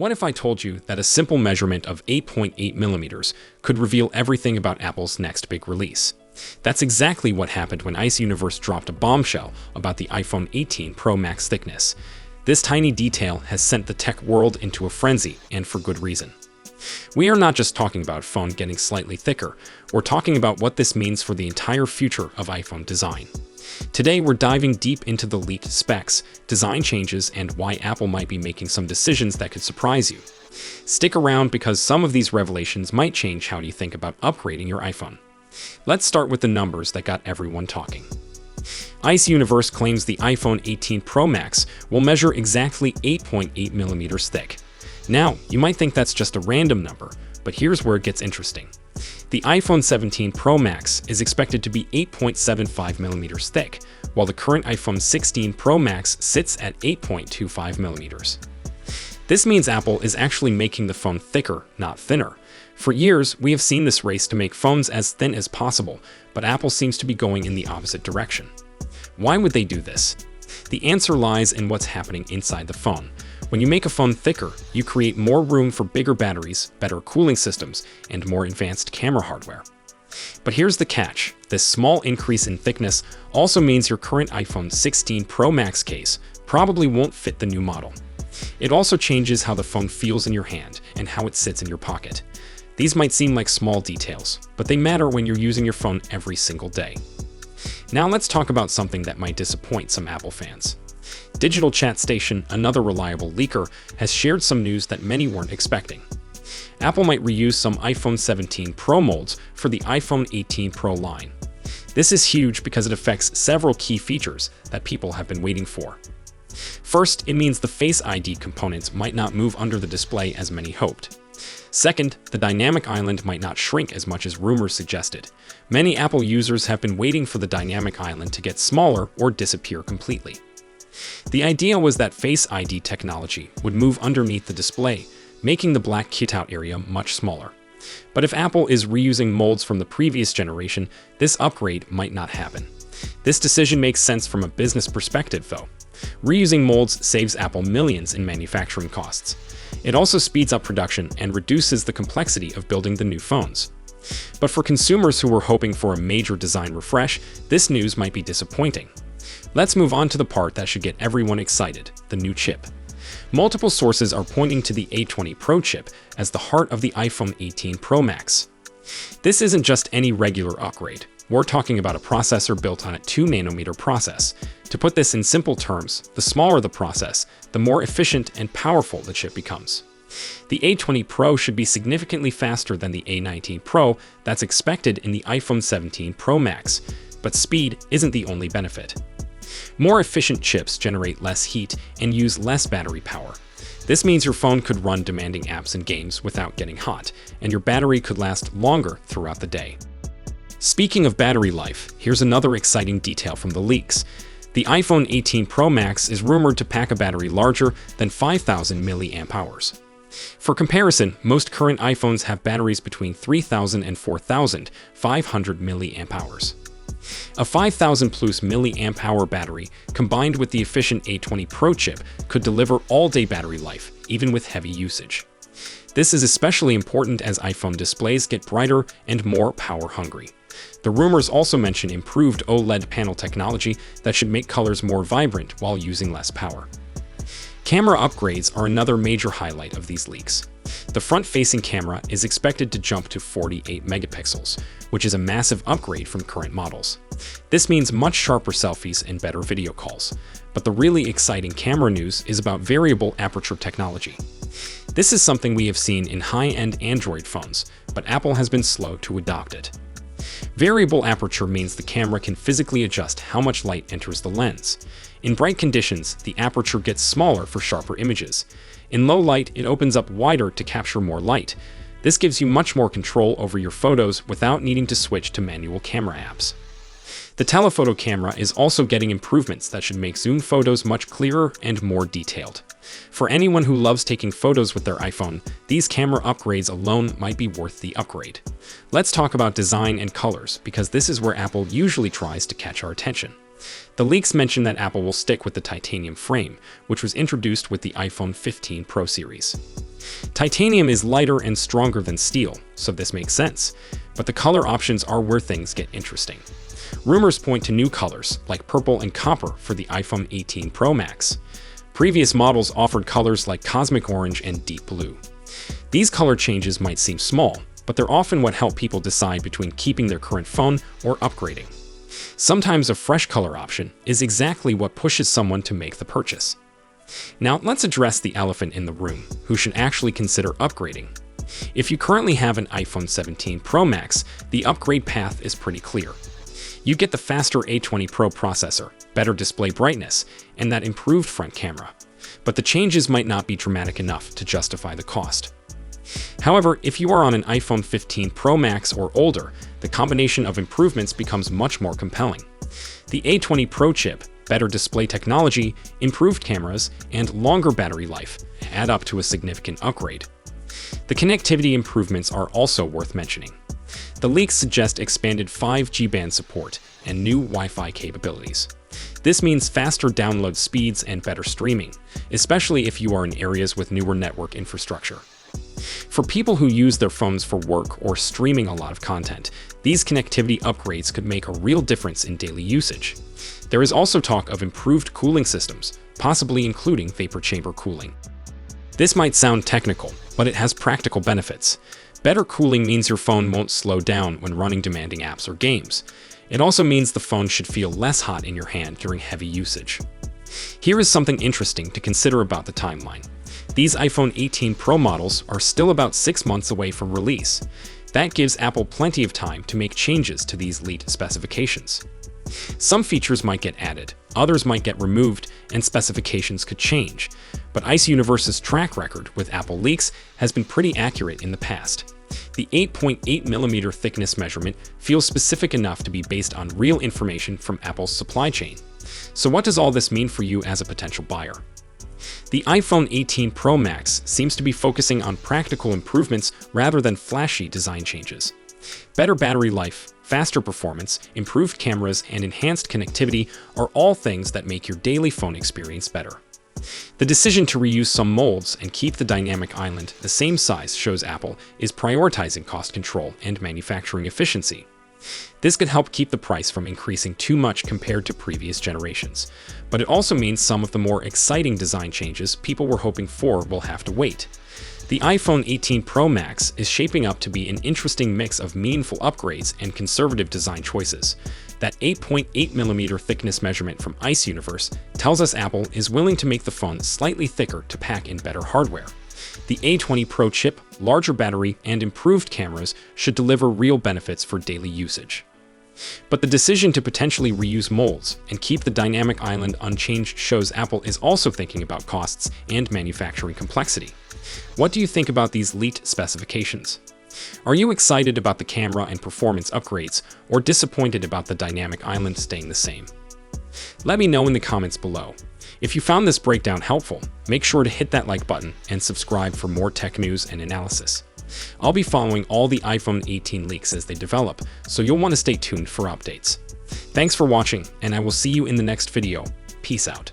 What if I told you that a simple measurement of 8.8 millimeters could reveal everything about Apple's next big release? That's exactly what happened when Ice Universe dropped a bombshell about the iPhone 18 Pro Max thickness. This tiny detail has sent the tech world into a frenzy, and for good reason. We are not just talking about a phone getting slightly thicker, we're talking about what this means for the entire future of iPhone design. Today, we're diving deep into the leaked specs, design changes, and why Apple might be making some decisions that could surprise you. Stick around because some of these revelations might change how you think about upgrading your iPhone. Let's start with the numbers that got everyone talking. Ice Universe claims the iPhone 18 Pro Max will measure exactly 8.8 millimeters thick. Now, you might think that's just a random number, but here's where it gets interesting. The iPhone 17 Pro Max is expected to be 8.75 millimeters thick, while the current iPhone 16 Pro Max sits at 8.25 millimeters. This means Apple is actually making the phone thicker, not thinner. For years, we have seen this race to make phones as thin as possible, but Apple seems to be going in the opposite direction. Why would they do this? The answer lies in what's happening inside the phone. When you make a phone thicker, you create more room for bigger batteries, better cooling systems, and more advanced camera hardware. But here's the catch. This small increase in thickness also means your current iPhone 16 Pro Max case probably won't fit the new model. It also changes how the phone feels in your hand and how it sits in your pocket. These might seem like small details, but they matter when you're using your phone every single day. Now let's talk about something that might disappoint some Apple fans. Digital Chat Station, another reliable leaker, has shared some news that many weren't expecting. Apple might reuse some iPhone 17 Pro molds for the iPhone 18 Pro line. This is huge because it affects several key features that people have been waiting for. First, it means the Face ID components might not move under the display as many hoped. Second, the dynamic island might not shrink as much as rumors suggested. Many Apple users have been waiting for the dynamic island to get smaller or disappear completely. The idea was that Face ID technology would move underneath the display, making the black cutout area much smaller. But if Apple is reusing molds from the previous generation, this upgrade might not happen. This decision makes sense from a business perspective, though. Reusing molds saves Apple millions in manufacturing costs. It also speeds up production and reduces the complexity of building the new phones. But for consumers who were hoping for a major design refresh, this news might be disappointing. Let's move on to the part that should get everyone excited, the new chip. Multiple sources are pointing to the A20 Pro chip as the heart of the iPhone 18 Pro Max. This isn't just any regular upgrade. We're talking about a processor built on a 2nm process. To put this in simple terms, the smaller the process, the more efficient and powerful the chip becomes. The A20 Pro should be significantly faster than the A19 Pro that's expected in the iPhone 17 Pro Max, but speed isn't the only benefit. More efficient chips generate less heat and use less battery power. This means your phone could run demanding apps and games without getting hot, and your battery could last longer throughout the day. Speaking of battery life, here's another exciting detail from the leaks. The iPhone 18 Pro Max is rumored to pack a battery larger than 5,000 mAh. For comparison, most current iPhones have batteries between 3,000 and 4,500 mAh. A 5,000 plus mAh battery combined with the efficient A20 Pro chip could deliver all-day battery life, even with heavy usage. This is especially important as iPhone displays get brighter and more power-hungry. The rumors also mention improved OLED panel technology that should make colors more vibrant while using less power. Camera upgrades are another major highlight of these leaks. The front-facing camera is expected to jump to 48 megapixels, which is a massive upgrade from current models. This means much sharper selfies and better video calls. But the really exciting camera news is about variable aperture technology. This is something we have seen in high-end Android phones, but Apple has been slow to adopt it. Variable aperture means the camera can physically adjust how much light enters the lens. In bright conditions, the aperture gets smaller for sharper images. In low light, it opens up wider to capture more light. This gives you much more control over your photos without needing to switch to manual camera apps. The telephoto camera is also getting improvements that should make zoom photos much clearer and more detailed. For anyone who loves taking photos with their iPhone, these camera upgrades alone might be worth the upgrade. Let's talk about design and colors, because this is where Apple usually tries to catch our attention. The leaks mention that Apple will stick with the titanium frame, which was introduced with the iPhone 15 Pro series. Titanium is lighter and stronger than steel, so this makes sense, but the color options are where things get interesting. Rumors point to new colors, like purple and copper for the iPhone 18 Pro Max. Previous models offered colors like cosmic orange and deep blue. These color changes might seem small, but they're often what help people decide between keeping their current phone or upgrading. Sometimes a fresh color option is exactly what pushes someone to make the purchase. Now, let's address the elephant in the room, who should actually consider upgrading. If you currently have an iPhone 17 Pro Max, the upgrade path is pretty clear. You get the faster A20 Pro processor, better display brightness, and that improved front camera. But the changes might not be dramatic enough to justify the cost. However, if you are on an iPhone 15 Pro Max or older, the combination of improvements becomes much more compelling. The A20 Pro chip, better display technology, improved cameras, and longer battery life add up to a significant upgrade. The connectivity improvements are also worth mentioning. The leaks suggest expanded 5G band support and new Wi-Fi capabilities. This means faster download speeds and better streaming, especially if you are in areas with newer network infrastructure. For people who use their phones for work or streaming a lot of content, these connectivity upgrades could make a real difference in daily usage. There is also talk of improved cooling systems, possibly including vapor chamber cooling. This might sound technical, but it has practical benefits. Better cooling means your phone won't slow down when running demanding apps or games. It also means the phone should feel less hot in your hand during heavy usage. Here is something interesting to consider about the timeline. These iPhone 18 Pro models are still about 6 months away from release. That gives Apple plenty of time to make changes to these leaked specifications. Some features might get added, others might get removed, and specifications could change. But Ice Universe's track record with Apple leaks has been pretty accurate in the past. The 8.8mm thickness measurement feels specific enough to be based on real information from Apple's supply chain. So what does all this mean for you as a potential buyer? The iPhone 18 Pro Max seems to be focusing on practical improvements rather than flashy design changes. Better battery life, faster performance, improved cameras, and enhanced connectivity are all things that make your daily phone experience better. The decision to reuse some molds and keep the dynamic island the same size shows Apple is prioritizing cost control and manufacturing efficiency. This could help keep the price from increasing too much compared to previous generations, but it also means some of the more exciting design changes people were hoping for will have to wait. The iPhone 18 Pro Max is shaping up to be an interesting mix of meaningful upgrades and conservative design choices. That 8.8mm thickness measurement from Ice Universe tells us Apple is willing to make the phone slightly thicker to pack in better hardware. The A20 Pro chip, larger battery, and improved cameras should deliver real benefits for daily usage. But the decision to potentially reuse molds and keep the dynamic island unchanged shows Apple is also thinking about costs and manufacturing complexity. What do you think about these leaked specifications? Are you excited about the camera and performance upgrades, or disappointed about the dynamic island staying the same? Let me know in the comments below. If you found this breakdown helpful, make sure to hit that like button and subscribe for more tech news and analysis. I'll be following all the iPhone 18 leaks as they develop, so you'll want to stay tuned for updates. Thanks for watching, and I will see you in the next video. Peace out.